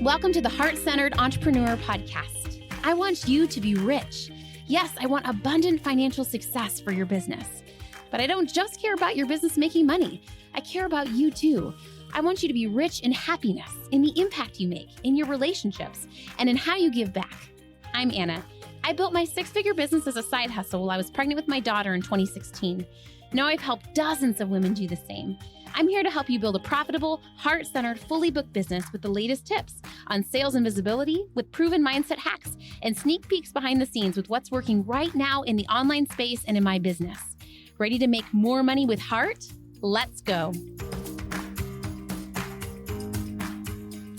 Welcome to the Heart-Centered Entrepreneur Podcast. I want you to be rich. Yes, I want abundant financial success for your business. But I don't just care about your business making money. I care about you too. I want you to be rich in happiness, in the impact you make, in your relationships, and in how you give back. I'm Anna. I built my six-figure business as a side hustle while I was pregnant with my daughter in 2016. Now I've helped dozens of women do the same. I'm here to help you build a profitable, heart-centered, fully booked business with the latest tips on sales and visibility, with proven mindset hacks, and sneak peeks behind the scenes with what's working right now in the online space and in my business. Ready to make more money with heart? Let's go.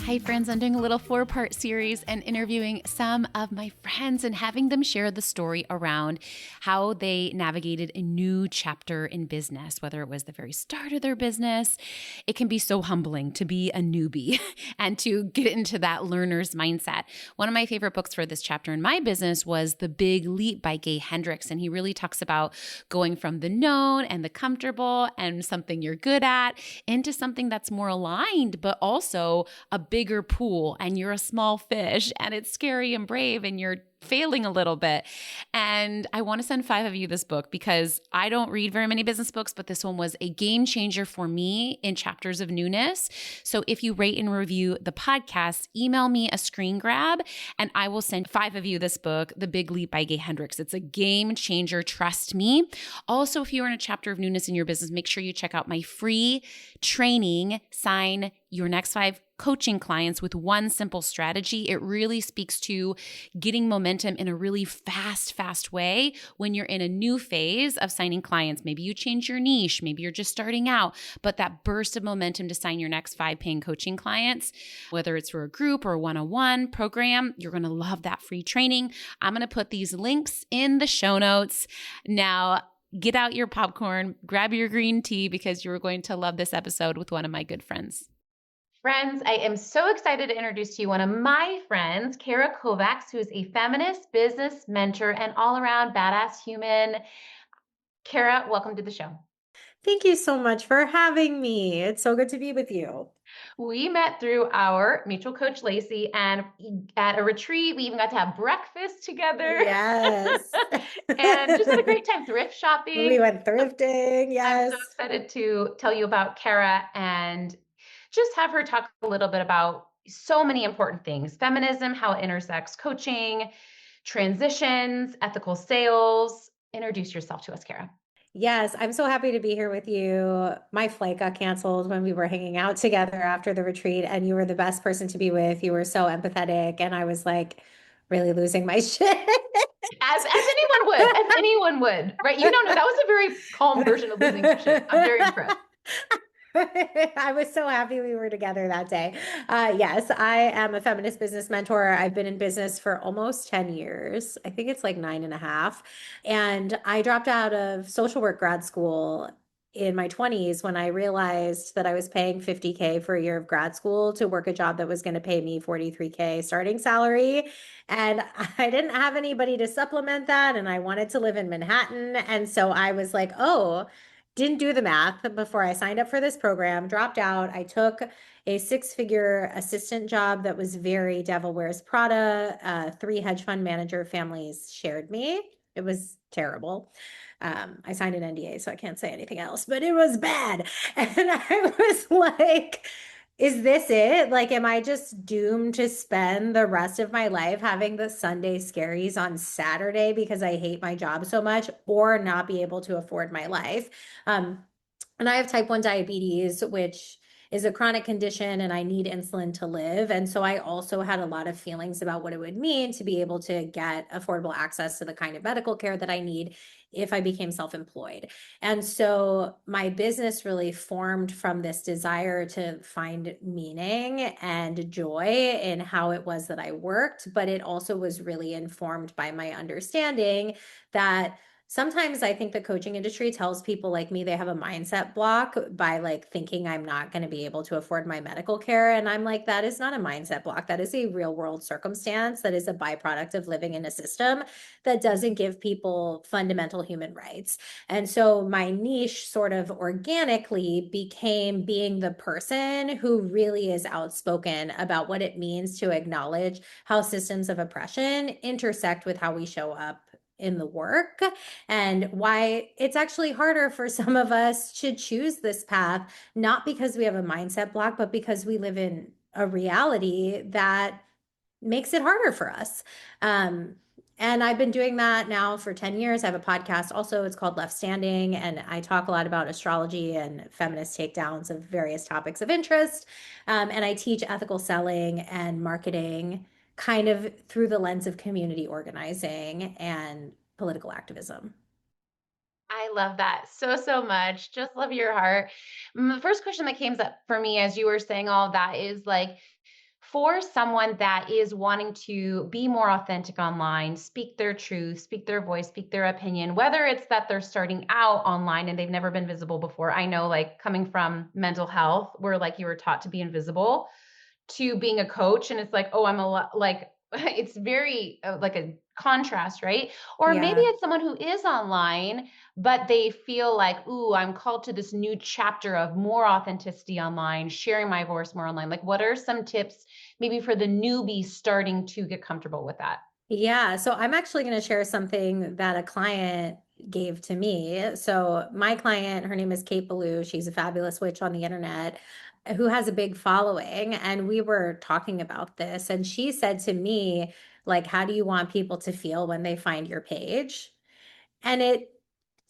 Hi friends, I'm doing a little 4-part series and interviewing some of my friends and having them share the story around how they navigated a new chapter in business, whether it was the very start of their business. It can be so humbling to be a newbie and to get into that learner's mindset. One of my favorite books for this chapter in my business was The Big Leap by Gay Hendricks, and he really talks about going from the known and the comfortable and something you're good at into something that's more aligned, but also a bigger pool, and you're a small fish, and it's scary and brave, and you're failing a little bit. And I want to send 5 of you this book because I don't read very many business books, but this one was a game changer for me in chapters of newness. So if you rate and review the podcast, email me a screen grab and I will send 5 of you this book, The Big Leap by Gay Hendricks. It's a game changer, trust me. Also, if you're in a chapter of newness in your business, make sure you check out my free training, Sign Your Next 5 Coaching Clients with One Simple Strategy. It really speaks to getting momentum in a really fast way when you're in a new phase of signing clients. Maybe you change your niche, maybe you're just starting out, but that burst of momentum to sign your next 5 paying coaching clients, whether it's for a group or a one-on-one program, you're going to love that free training. I'm going to put these links in the show notes. Now, get out your popcorn, grab your green tea, because you're going to love this episode with one of my good friends. Friends, I am so excited to introduce to you one of my friends, Cara Kovacks, who is a feminist business mentor and all-around badass human. Cara, welcome to the show. Thank you so much for having me. It's so good to be with you. We met through our mutual coach, Lacey, and at a retreat, we even got to have breakfast together. Yes. And just had a great time thrift shopping. We went thrifting, yes. I'm so excited to tell you about Cara and just have her talk a little bit about so many important things: feminism, how it intersects coaching, transitions, ethical sales. Introduce yourself to us, Cara. Yes, I'm so happy to be here with you. My flight got canceled when we were hanging out together after the retreat, and you were the best person to be with. You were so empathetic, and I was like really losing my shit. As anyone would, right? You don't know, that was a very calm version of losing your shit. I'm very impressed. I was so happy we were together that day. Yes, I am a feminist business mentor. I've been in business for almost 10 years. I think it's like 9.5. And I dropped out of social work grad school in my 20s when I realized that I was paying $50K for a year of grad school to work a job that was going to pay me $43K starting salary. And I didn't have anybody to supplement that. And I wanted to live in Manhattan. And so I was like, oh, didn't do the math before I signed up for this program, dropped out. I took a 6-figure assistant job that was very Devil Wears Prada. 3 hedge fund manager families shared me. It was terrible. I signed an NDA, so I can't say anything else, but it was bad. And I was like, is this it? Like, am I just doomed to spend the rest of my life having the Sunday scaries on Saturday because I hate my job so much, or not be able to afford my life? And I have type 1 diabetes, which is a chronic condition, and I need insulin to live. And so I also had a lot of feelings about what it would mean to be able to get affordable access to the kind of medical care that I need if I became self-employed. And so my business really formed from this desire to find meaning and joy in how it was that I worked, but it also was really informed by my understanding that Sometimes I think the coaching industry tells people like me they have a mindset block by like thinking I'm not going to be able to afford my medical care. And I'm like, that is not a mindset block. That is a real world circumstance that is a byproduct of living in a system that doesn't give people fundamental human rights. And so my niche sort of organically became being the person who really is outspoken about what it means to acknowledge how systems of oppression intersect with how we show up in the work, and why it's actually harder for some of us to choose this path, not because we have a mindset block, but because we live in a reality that makes it harder for us. Um, and I've been doing that now for 10 years. I have a podcast also. It's called Left Standing. And I talk a lot about astrology and feminist takedowns of various topics of interest. And I teach ethical selling and marketing kind of through the lens of community organizing and political activism. I love that so, so much. Just love your heart. The first question that came up for me as you were saying all of that is like, for someone that is wanting to be more authentic online, speak their truth, speak their voice, speak their opinion, whether it's that they're starting out online and they've never been visible before. I know, like, coming from mental health, where like you were taught to be invisible, to being a coach, and it's like, oh, I'm a lot like, it's very like a contrast, right? Or maybe Yeah. it's someone who is online, but they feel like, ooh, I'm called to this new chapter of more authenticity online, sharing my voice more online. Like, what are some tips maybe for the newbie starting to get comfortable with that? Yeah, so I'm actually going to share something that a client gave to me. So my client, her name is Kate Ballou. She's a fabulous witch on the internet who has a big following. And we were talking about this, and she said to me, like, how do you want people to feel when they find your page? And it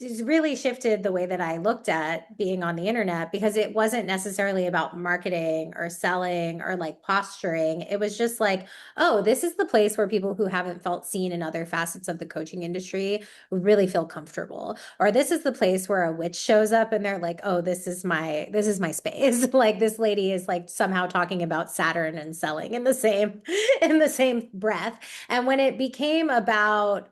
just really shifted the way that I looked at being on the internet, because it wasn't necessarily about marketing or selling or like posturing. It was just like, oh, this is the place where people who haven't felt seen in other facets of the coaching industry really feel comfortable. Or this is the place where a witch shows up and they're like, oh, this is my space. Like this lady is like somehow talking about Saturn and selling in the same in the same breath. And when it became about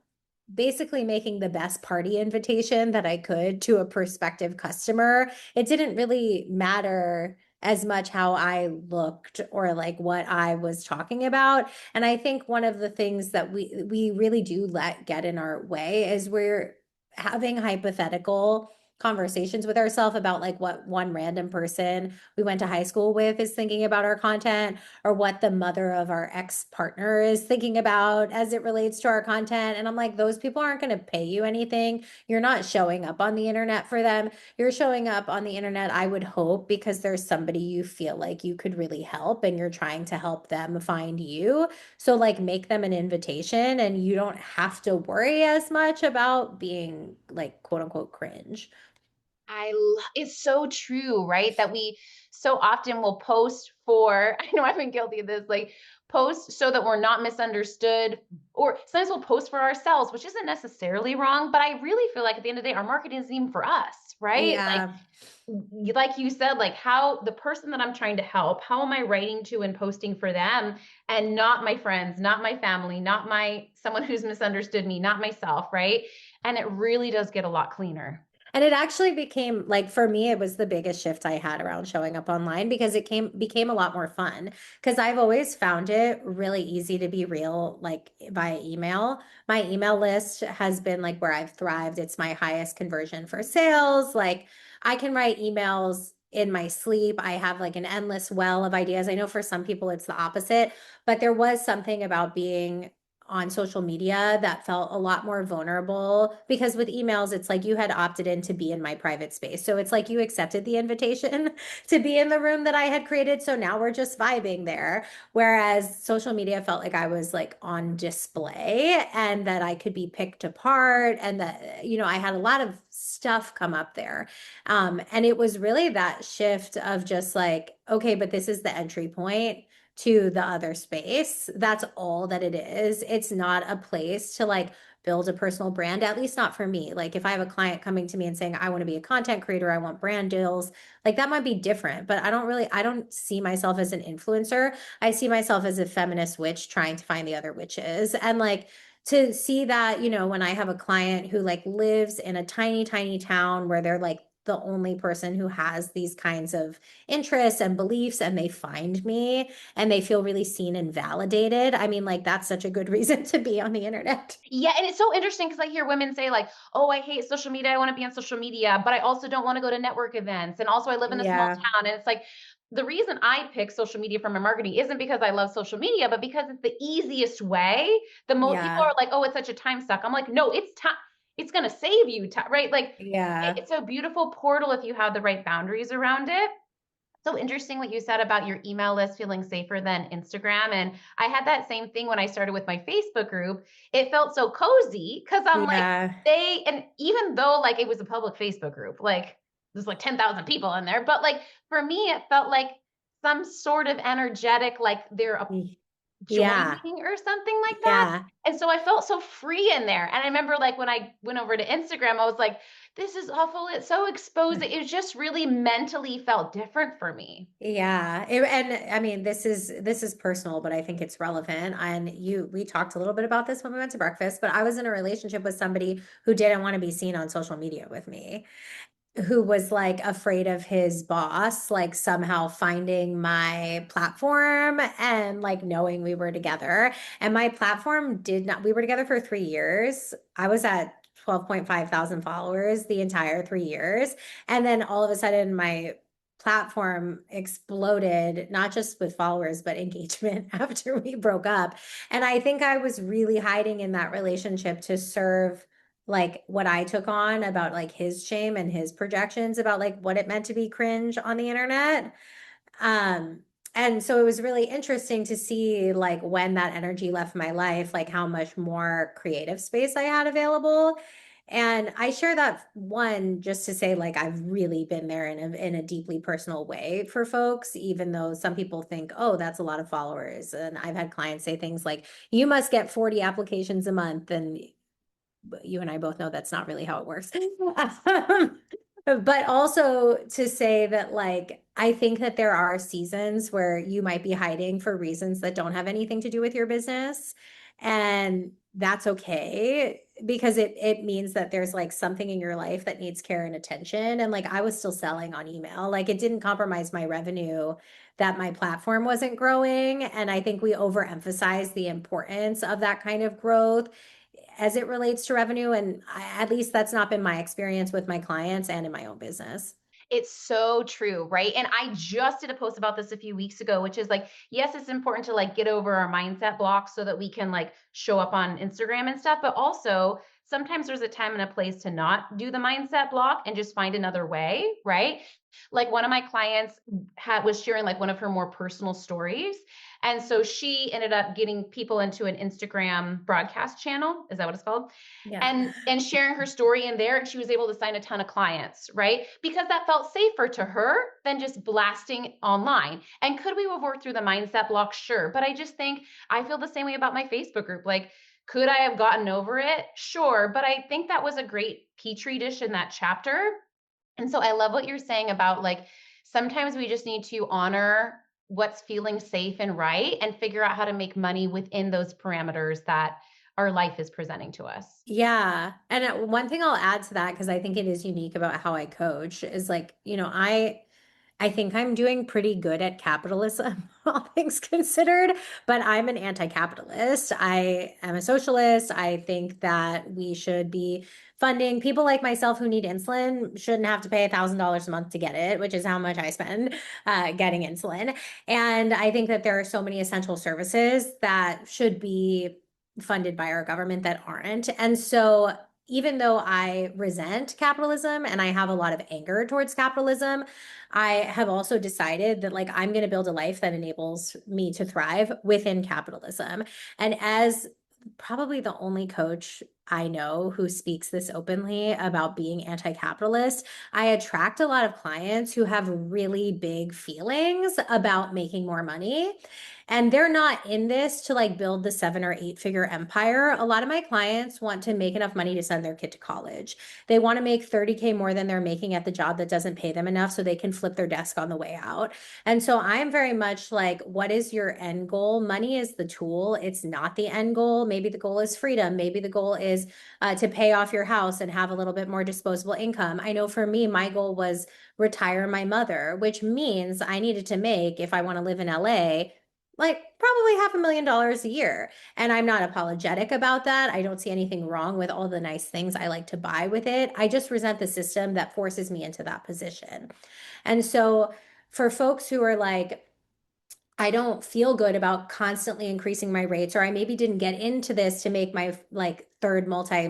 basically making the best party invitation that I could to a prospective customer, it didn't really matter as much how I looked or like what I was talking about. And I think one of the things that we really do let get in our way is we're having hypothetical conversations with ourselves about like what one random person we went to high school with is thinking about our content, or what the mother of our ex-partner is thinking about as it relates to our content. And I'm like, those people aren't going to pay you anything. You're not showing up on the internet for them. You're showing up on the internet, I would hope, because there's somebody you feel like you could really help and you're trying to help them find you. So, like, make them an invitation and you don't have to worry as much about being like quote unquote cringe. It's so true, right? That we so often will post for, I know I've been guilty of this, like post so that we're not misunderstood, or sometimes we'll post for ourselves, which isn't necessarily wrong, but I really feel like at the end of the day, our marketing isn't even for us, right? Like, Yeah. like you said, like, how the person that I'm trying to help, how am I writing to and posting for them, and not my friends, not my family, not my someone who's misunderstood me, not myself, right? And it really does get a lot cleaner. And it actually became like, for me, it was the biggest shift I had around showing up online, because it became a lot more fun. Because I've always found it really easy to be real, like via email. My email list has been like where I've thrived. It's my highest conversion for sales. Like I can write emails in my sleep. I have like an endless well of ideas. I know for some people it's the opposite, but there was something about being on social media that felt a lot more vulnerable, because with emails it's like you had opted in to be in my private space, so it's like you accepted the invitation to be in the room that I had created, so now we're just vibing there. Whereas social media felt like I was like on display and that I could be picked apart, and that I had a lot of stuff come up there. And it was really that shift of just like, okay, but this is the entry point to the other space. That's all that it is. It's not a place to like build a personal brand, at least not for me. Like if I have a client coming to me and saying, I want to be a content creator, I want brand deals, like that might be different, but I don't see myself as an influencer. I see myself as a feminist witch trying to find the other witches. And like, to see that, when I have a client who like lives in a tiny, tiny town where they're like the only person who has these kinds of interests and beliefs, and they find me and they feel really seen and validated. I mean, like, that's such a good reason to be on the internet. Yeah, and it's so interesting because I hear women say like, "Oh, I hate social media. I want to be on social media, but I also don't want to go to network events. And also I live in a small Yeah. town." And it's like the reason I pick social media for my marketing isn't because I love social media, but because it's the easiest way. The most people Yeah. are like, "Oh, it's such a time suck." I'm like, "No, it's time. It's going to save you time, right?" Like Yeah. it's a beautiful portal if you have the right boundaries around it. So interesting what you said about your email list feeling safer than Instagram. And I had that same thing when I started with my Facebook group. It felt so cozy because I'm like, Yeah. and even though like it was a public Facebook group, like there's like 10,000 people in there, but like for me, it felt like some sort of energetic, like they're a Yeah. joining or something like that. Yeah. And so I felt so free in there. And I remember like when I went over to Instagram, I was like, this is awful. It's so exposed. It just really mentally felt different for me. Yeah. And I mean, this is personal, but I think it's relevant. And we talked a little bit about this when we went to breakfast, but I was in a relationship with somebody who didn't want to be seen on social media with me, who was like afraid of his boss, like somehow finding my platform and like knowing we were together. And my platform did not, we were together for 3 years. I was at 12.5 thousand followers the entire 3 years. And then all of a sudden, my platform exploded, not just with followers, but engagement after we broke up. And I think I was really hiding in that relationship to serve like what I took on about like his shame and his projections about like what it meant to be cringe on the internet. Um, and so it was really interesting to see like when that energy left my life, like how much more creative space I had available. And I share that one just to say like I've really been there in a deeply personal way for folks, even though some people think, oh, that's a lot of followers. And I've had clients say things like, you must get 40 applications a month. And you and I both know that's not really how it works. But also to say that, like, I think that there are seasons where you might be hiding for reasons that don't have anything to do with your business. And that's okay because it means that there's like something in your life that needs care and attention. And like I was still selling on email. Like it didn't compromise my revenue that my platform wasn't growing. And I think we overemphasize the importance of that kind of growth as it relates to revenue. And at least that's not been my experience with my clients and in my own business. It's so true, right? And I just did a post about this a few weeks ago, which is like, yes, it's important to like get over our mindset blocks so that we can like show up on Instagram and stuff, but also sometimes there's a time and a place to not do the mindset block and just find another way, right? Like one of my clients was sharing like one of her more personal stories. And so she ended up getting people into an Instagram broadcast channel. Is that what it's called? Yeah. And sharing her story in there, and she was able to sign a ton of clients, right? Because that felt safer to her than just blasting online. And could we have worked through the mindset block? Sure. But I just think I feel the same way about my Facebook group. Like, could I have gotten over it? Sure. But I think that was a great petri dish in that chapter. And so I love what you're saying about like sometimes we just need to honor what's feeling safe and right and figure out how to make money within those parameters that our life is presenting to us. Yeah. And one thing I'll add to that, because I think it is unique about how I coach, is like, I think I'm doing pretty good at capitalism, all things considered, but I'm an anti-capitalist. I am a socialist. I think that we should be funding people like myself who need insulin shouldn't have to pay $1,000 a month to get it, which is how much I spend getting insulin. And I think that there are so many essential services that should be funded by our government that aren't. And so even though I resent capitalism and I have a lot of anger towards capitalism, I have also decided that like I'm going to build a life that enables me to thrive within capitalism. And as probably the only coach I know who speaks this openly about being anti-capitalist, I attract a lot of clients who have really big feelings about making more money. And they're not in this to like build the 7 or 8 figure empire. A lot of my clients want to make enough money to send their kid to college. They want to make 30K more than they're making at the job that doesn't pay them enough so they can flip their desk on the way out. And so I'm very much like, what is your end goal? Money is the tool. It's not the end goal. Maybe the goal is freedom. Maybe the goal is to pay off your house and have a little bit more disposable income. I know for me, my goal was retire my mother, which means I needed to make, if I want to live in LA, like probably $500,000 a year. And I'm not apologetic about that. I don't see anything wrong with all the nice things I like to buy with it. I just resent the system that forces me into that position. And so for folks who are like, I don't feel good about constantly increasing my rates, or I maybe didn't get into this to make my like third multi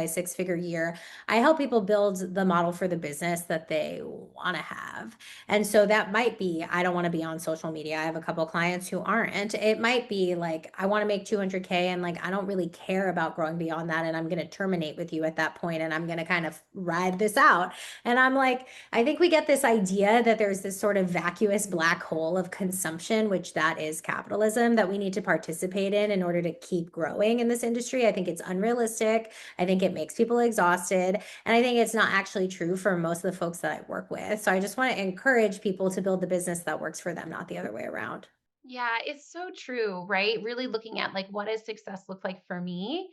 6 figure year. I help people build the model for the business that they want to have. And so that might be, I don't want to be on social media. I have a couple clients who aren't. It might be like, I want to make 200K and like, I don't really care about growing beyond that. And I'm going to terminate with you at that point, and I'm going to kind of ride this out. And I'm like, I think we get this idea that there's this sort of vacuous black hole of consumption, which that is capitalism, that we need to participate in order to keep growing in this industry. I think it's unrealistic. I think it makes people exhausted. And I think it's not actually true for most of the folks that I work with. So I just want to encourage people to build the business that works for them, not the other way around. Yeah, it's so true, right? Really looking at like, what does success look like for me?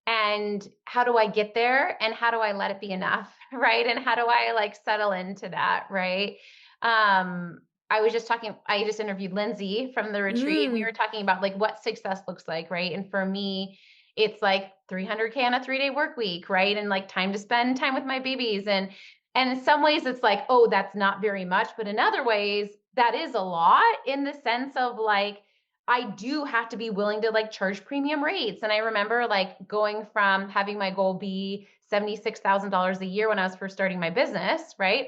And how do I get there? And how do I let it be enough? Right. And how do I like settle into that? Right. I just interviewed Lindsay from the retreat. We Mm, were talking about like what success looks like. Right. And for me, it's like 300K on a 3-day work week. Right. And like time to spend time with my babies. And in some ways it's like, oh, that's not very much. But in other ways, that is a lot, in the sense of like, I do have to be willing to like charge premium rates. And I remember like going from having my goal be $76,000 a year when I was first starting my business, right?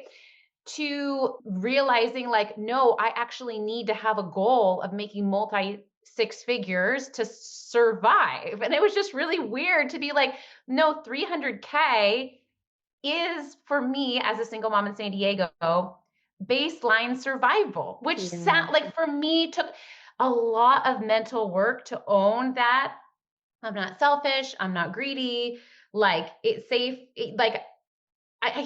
To realizing like, no, I actually need to have a goal of making multi 6 figures to survive. And it was just really weird to be like, no, 300K is for me as a single mom in San Diego baseline survival, which yeah. sound like for me took a lot of mental work to own that I'm not selfish, I'm not greedy, like it's safe. Like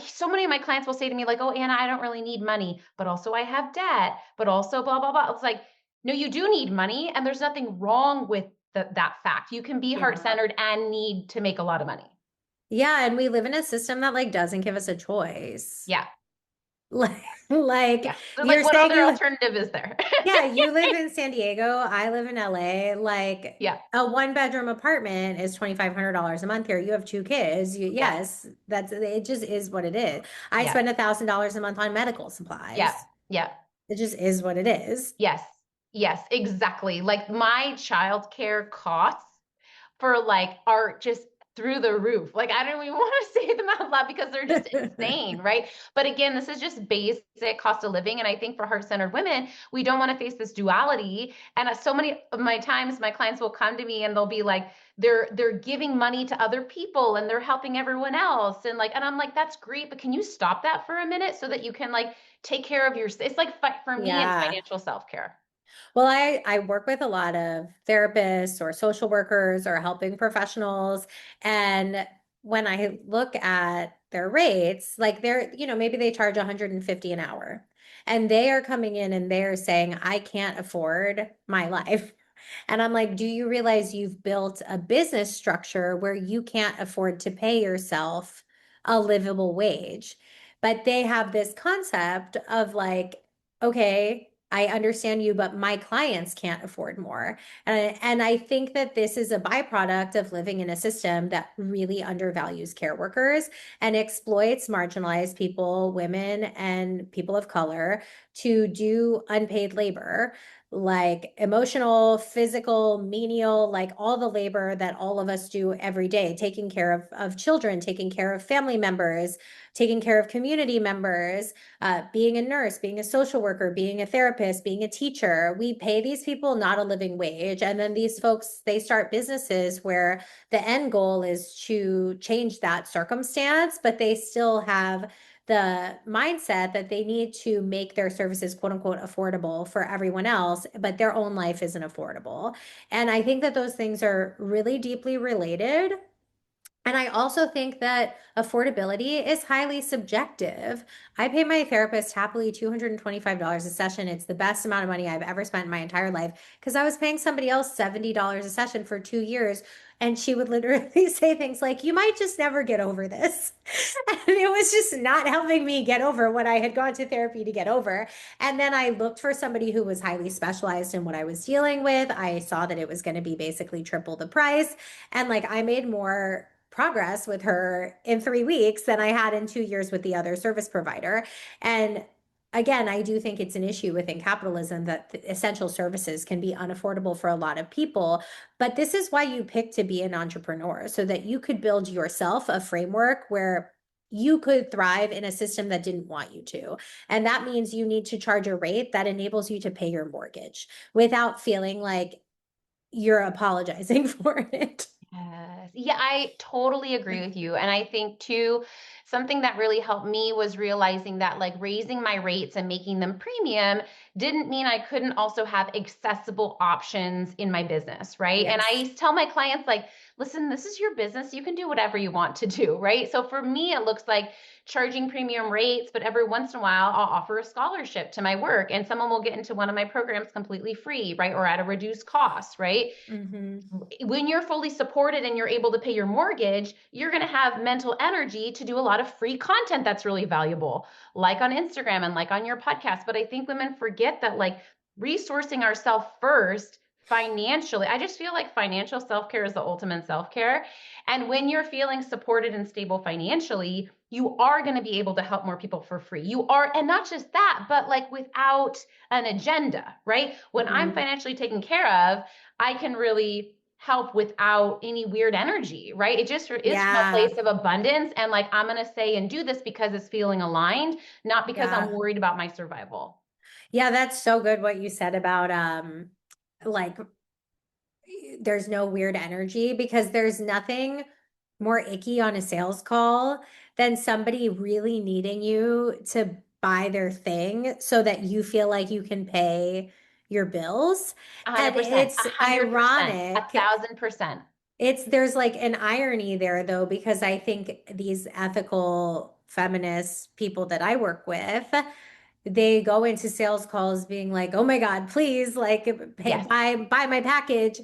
so many of my clients will say to me like, "Oh, Anna, I don't really need money, but also I have debt, but also blah blah blah." It's like, no, you do need money, and there's nothing wrong with that fact. You can be heart Yeah. centered and need to make a lot of money. Yeah. And we live in a system that like doesn't give us a choice. Yeah, Like, like yeah. It's like, you're what saying other you, alternative is there? yeah, you live in San Diego, I live in LA. Like Yeah, a 1 bedroom apartment is $2,500 a month here. You have 2 kids. yeah, Yes, that's it just is what it is. I yeah, spend $1,000 a month on medical yeah, supplies. yeah. It just is what it is. Yes, yes, exactly. Like my childcare costs for like are just through the roof. Like I don't even want to say them out loud because they're just insane, right? But again, this is just basic cost of living. And I think for heart-centered women, we don't want to face this duality. And so many of my times, my clients will come to me and they'll be like, they're giving money to other people and they're helping everyone else. And I'm like, that's great, but can you stop that for a minute so that you can like take care of your, it's like for me, it's Yeah. financial self-care. Well, I work with a lot of therapists or social workers or helping professionals. And when I look at their rates, like they're, maybe they charge 150 an hour. And they are coming in and they're saying, I can't afford my life. And I'm like, do you realize you've built a business structure where you can't afford to pay yourself a livable wage? But they have this concept of like, okay, I understand you, but my clients can't afford more. And I think that this is a byproduct of living in a system that really undervalues care workers and exploits marginalized people, women, and people of color to do unpaid labor. like emotional, physical, menial, like all the labor that all of us do every day, taking care of children, taking care of family members, taking care of community members, being a nurse, being a social worker, being a therapist, being a teacher. We pay these people not a living wage. And then these folks, they start businesses where the end goal is to change that circumstance, but they still have the mindset that they need to make their services quote unquote affordable for everyone else, but their own life isn't affordable. And I think that those things are really deeply related. And I also think that affordability is highly subjective. I pay my therapist happily $225 a session. It's the best amount of money I've ever spent in my entire life because I was paying somebody else $70 a session for 2 years. And she would literally say things like, you might just never get over this. And it was just not helping me get over what I had gone to therapy to get over. And then I looked for somebody who was highly specialized in what I was dealing with. I saw that it was going to be basically triple the price. And like I made more progress with her in 3 weeks than I had in 2 years with the other service provider. And again, I do think it's an issue within capitalism that the essential services can be unaffordable for a lot of people. But this is why you pick to be an entrepreneur, so that you could build yourself a framework where you could thrive in a system that didn't want you to. And that means you need to charge a rate that enables you to pay your mortgage without feeling like you're apologizing for it. Yes. Yeah, I totally agree with you. And I think too, something that really helped me was realizing that like raising my rates and making them premium didn't mean I couldn't also have accessible options in my business, right? And Yes. I tell my clients like, listen, this is your business. You can do whatever you want to do, right? So for me, it looks like charging premium rates, but every once in a while I'll offer a scholarship to my work and someone will get into one of my programs completely free, right? Or at a reduced cost, right? Mm-hmm. When you're fully supported and you're able to pay your mortgage, you're going to have mental energy to do a lot of free content that's really valuable, like on Instagram and like on your podcast. But I think women forget that like resourcing ourselves first financially, I just feel like financial self-care is the ultimate self-care. And when you're feeling supported and stable financially, you are going to be able to help more people for free. You are, and not just that, but like without an agenda, right? When I'm Mm-hmm. financially taken care of, I can really help without any weird energy, right? It just is from a Yeah. place of abundance. And like, I'm going to say and do this because it's feeling aligned, not because I'm Yeah. worried about my survival. Yeah, that's so good what you said about like there's no weird energy, because there's nothing more icky on a sales call than somebody really needing you to buy their thing so that you feel like you can pay your bills. And 100%, it's 100%, ironic. 1,000%. There's like an irony there though, because I think these ethical feminist people that I work with, they go into sales calls being like, "Oh my God, please, like, pay, Yes. buy my package."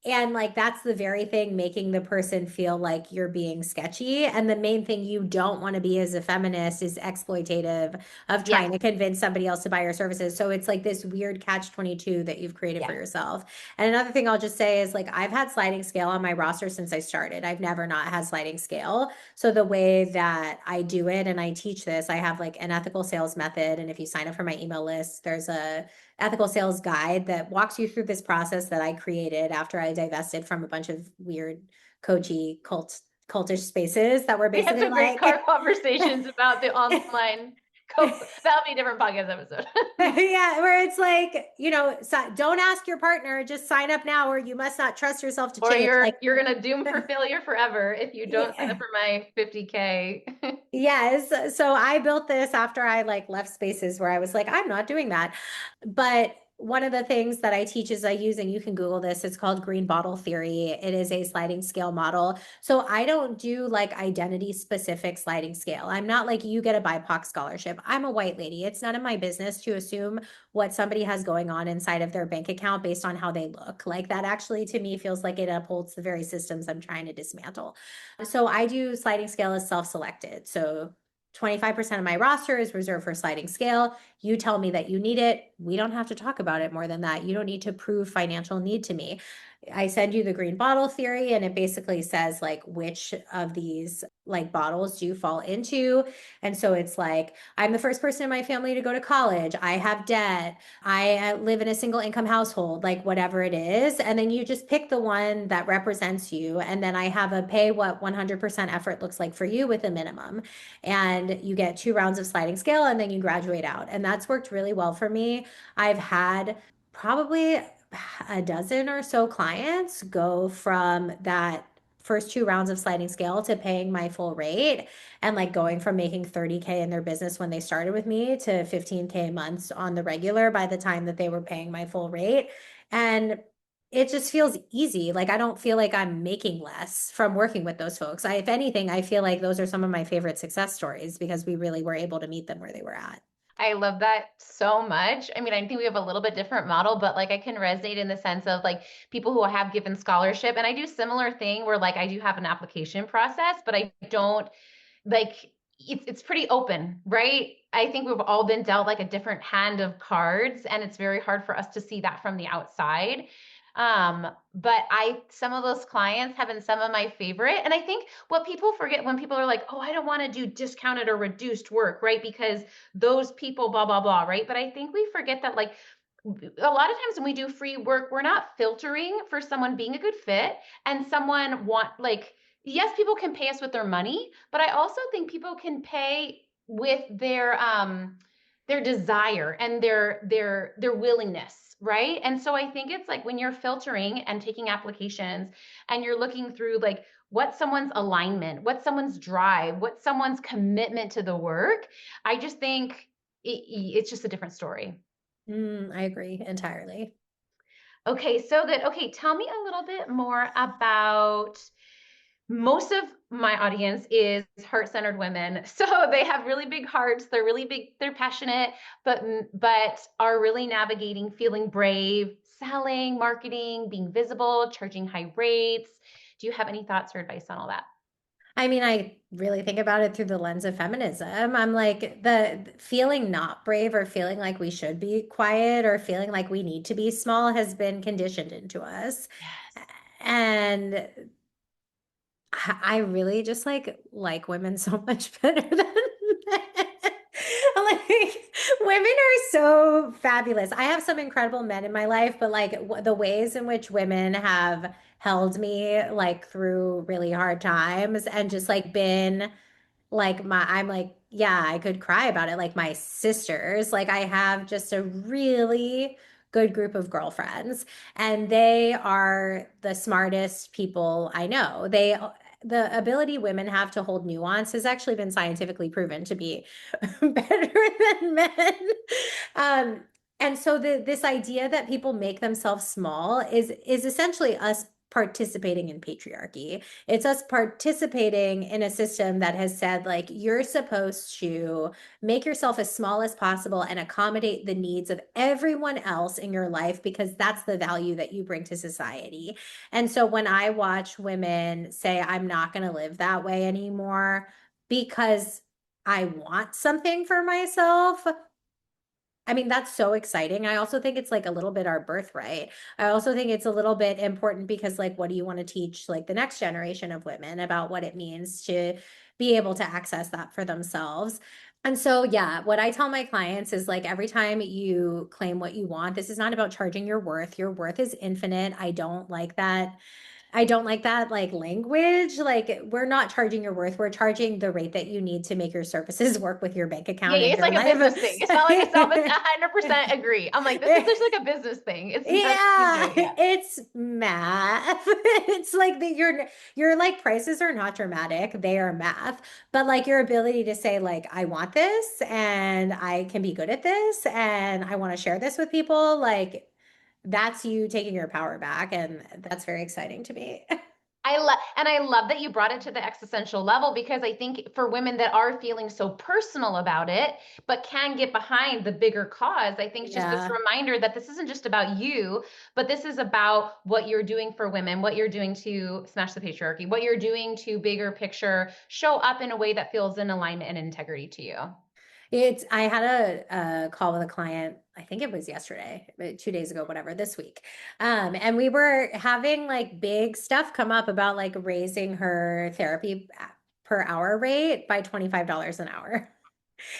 And like that's the very thing making the person feel like you're being sketchy. And the main thing you don't want to be as a feminist is exploitative of trying Yes. to convince somebody else to buy your services. So it's like this weird catch 22 that you've created for Yes. yourself. And another thing I'll just say is like I've had sliding scale on my roster since I started. I've never not had sliding scale. So the way that I do it and I teach this, I have like an ethical sales method. And if you sign up for my email list, there's a ethical sales guide that walks you through this process that I created after I divested from a bunch of weird coachy cultish spaces that were We had basically some great like car conversations about the online. That'll be a different podcast episode. yeah, where it's like, don't ask your partner, just sign up now, or you must not trust yourself to Or change. you're Like, you're gonna doom for failure forever if you don't sign up yeah. for my 50K. Yes. So I built this after I like left spaces where I was like, I'm not doing that. But one of the things that I teach is I use, and you can Google this, it's called green bottle theory. It is a sliding scale model. So I don't do like identity specific sliding scale. I'm not like you get a BIPOC scholarship. I'm a white lady. It's none of my business to assume what somebody has going on inside of their bank account based on how they look. Like that actually to me feels like it upholds the very systems I'm trying to dismantle. So I do sliding scale as self-selected. So 25% of my roster is reserved for sliding scale. You tell me that you need it. We don't have to talk about it more than that. You don't need to prove financial need to me. I send you the green bottle theory, and it basically says like which of these like bottles do you fall into. And so it's like, I'm the first person in my family to go to college. I have debt. I live in a single income household, like whatever it is. And then you just pick the one that represents you. And then I have a pay what 100% effort looks like for you with a minimum. And you get 2 rounds of sliding scale and then you graduate out. And that's worked really well for me. I've had probably a dozen or so clients go from that first 2 rounds of sliding scale to paying my full rate, and like going from making 30K in their business when they started with me to 15K months on the regular by the time that they were paying my full rate. And it just feels easy. Like I don't feel like I'm making less from working with those folks. If anything, I feel like those are some of my favorite success stories because we really were able to meet them where they were at. I love that so much. I mean, I think we have a little bit different model, but like I can resonate in the sense of like people who have given scholarship. And I do similar thing where like I do have an application process, but I don't like it's pretty open, right? I think we've all been dealt like a different hand of cards, and it's very hard for us to see that from the outside. But some of those clients have been some of my favorite. And I think what people forget when people are like, oh, I don't want to do discounted or reduced work, right? Because those people, blah, blah, blah, right? But I think we forget that like a lot of times when we do free work, we're not filtering for someone being a good fit and someone like, yes, people can pay us with their money, but I also think people can pay with their desire and their willingness, right? And so I think it's like when you're filtering and taking applications and you're looking through like what's someone's alignment, what's someone's drive, what's someone's commitment to the work, I just think it's just a different story. I agree entirely. Okay, so good. Okay, tell me a little bit more about most of my audience is heart-centered women. So they have really big hearts, they're really big, they're passionate, but are really navigating feeling brave, selling, marketing, being visible, charging high rates. Do you have any thoughts or advice on all that? I mean, I really think about it through the lens of feminism. I'm like, the feeling not brave or feeling like we should be quiet or feeling like we need to be small has been conditioned into us. Yes. And I really just like women so much better than men. Like women are so fabulous. I have some incredible men in my life, but like the ways in which women have held me like through really hard times and just like been like I'm like, yeah, I could cry about it. Like my sisters, like I have just a really good group of girlfriends, and they are the smartest people I know. The ability women have to hold nuance has actually been scientifically proven to be better than men. Um, and so this idea that people make themselves small is essentially us participating in patriarchy. It's us participating in a system that has said, like, you're supposed to make yourself as small as possible and accommodate the needs of everyone else in your life because that's the value that you bring to society. And so when I watch women say, I'm not going to live that way anymore because I want something for myself, I mean, that's so exciting. I also think it's like a little bit our birthright. I also think it's a little bit important because, like, what do you want to teach, like, the next generation of women about what it means to be able to access that for themselves? And so, yeah, what I tell my clients is like every time you claim what you want, this is not about charging your worth. Your worth is infinite. I don't like that. I don't like that like language. Like we're not charging your worth. We're charging the rate that you need to make your services work with your bank Yeah, account yeah, and it's your like a life. business thing. It's not like a self. It's 100% agree. I'm like, this is just like a business thing. It's that's you do Yeah, it. Yeah. it's math. It's like your like prices are not dramatic. They are math. But like your ability to say like I want this and I can be good at this and I want to share this with people, like that's you taking your power back, and that's very exciting to me. I love that you brought it to the existential level because I think for women that are feeling so personal about it, but can get behind the bigger cause, I think it's just this Yeah. reminder that this isn't just about you, but this is about what you're doing for women, what you're doing to smash the patriarchy, what you're doing to bigger picture show up in a way that feels in alignment and integrity to you. I had a call with a client, I think it was yesterday, 2 days ago, whatever, this week. And we were having like big stuff come up about like raising her therapy per hour rate by $25 an hour.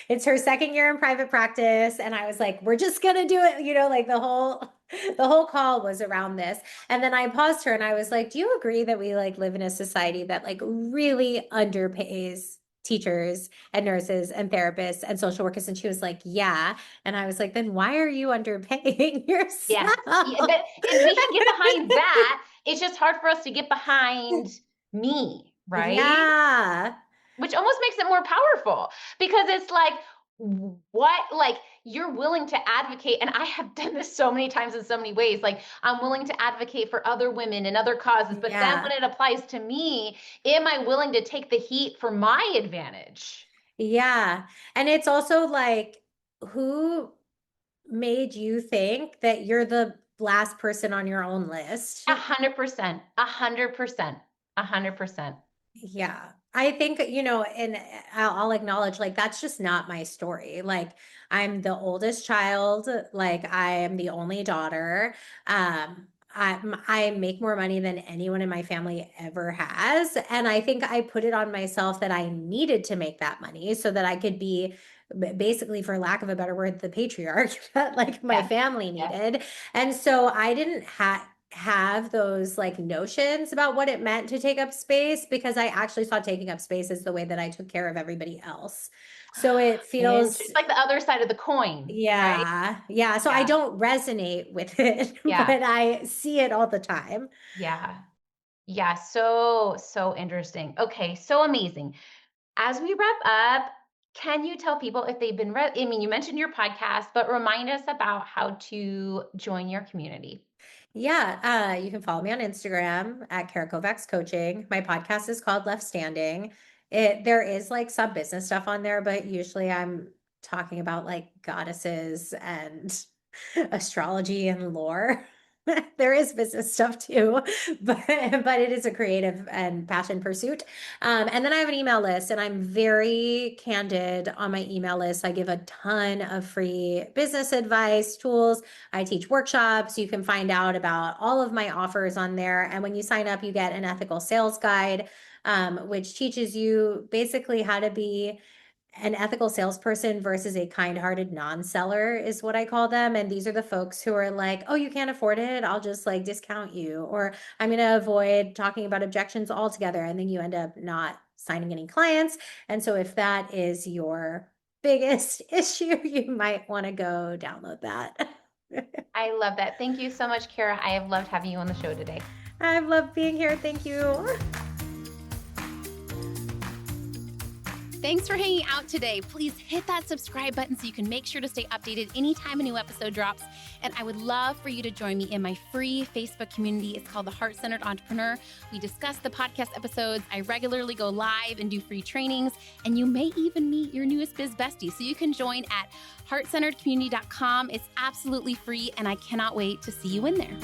It's her second year in private practice. And I was like, we're just gonna do it, like the whole call was around this. And then I paused her and I was like, do you agree that we like live in a society that like really underpays teachers and nurses and therapists and social workers? And she was like, yeah. And I was like, then why are you underpaying yourself? Yeah, we can get behind that. It's just hard for us to get behind me, right? Yeah. Which almost makes it more powerful because it's like, what, like you're willing to advocate. And I have done this so many times in so many ways. Like I'm willing to advocate for other women and other causes, but then when it applies to me, am I willing to take the heat for my advantage? Yeah. And it's also like, who made you think that you're the last person on your own list? 100%, 100%, 100%. Yeah. I think, and I'll acknowledge like that's just not my story. Like I'm the oldest child, like I am the only daughter. I make more money than anyone in my family ever has. And I think I put it on myself that I needed to make that money so that I could be basically, for lack of a better word, the patriarch that like my family needed. And so I didn't have those like notions about what it meant to take up space because I actually saw taking up space as the way that I took care of everybody else. So it feels it's like the other side of the coin. Right? Yeah. So I don't resonate with it, but I see it all the time. Yeah. Yeah. So interesting. Okay. So amazing. As we wrap up, can you tell people if they've been, I mean, you mentioned your podcast, but remind us about how to join your community. Yeah, you can follow me on Instagram at Cara Kovacks Coaching. My podcast is called Left Standing. There is like some business stuff on there, but usually I'm talking about like goddesses and astrology and lore. There is business stuff too, but it is a creative and passion pursuit. And then I have an email list, and I'm very candid on my email list. I give a ton of free business advice, tools. I teach workshops. You can find out about all of my offers on there. And when you sign up, you get an ethical sales guide, which teaches you basically how to be an ethical salesperson versus a kind-hearted non-seller is what I call them. And these are the folks who are like, oh, you can't afford it, I'll just like discount you, or I'm going to avoid talking about objections altogether. And then you end up not signing any clients. And so if that is your biggest issue, you might want to go download that. I love that. Thank you so much, Cara. I have loved having you on the show today. I've loved being here. Thank you. Thanks for hanging out today. Please hit that subscribe button so you can make sure to stay updated anytime a new episode drops. And I would love for you to join me in my free Facebook community. It's called The Heart-Centered Entrepreneur. We discuss the podcast episodes. I regularly go live and do free trainings. And you may even meet your newest biz bestie. So you can join at heartcenteredcommunity.com. It's absolutely free, and I cannot wait to see you in there.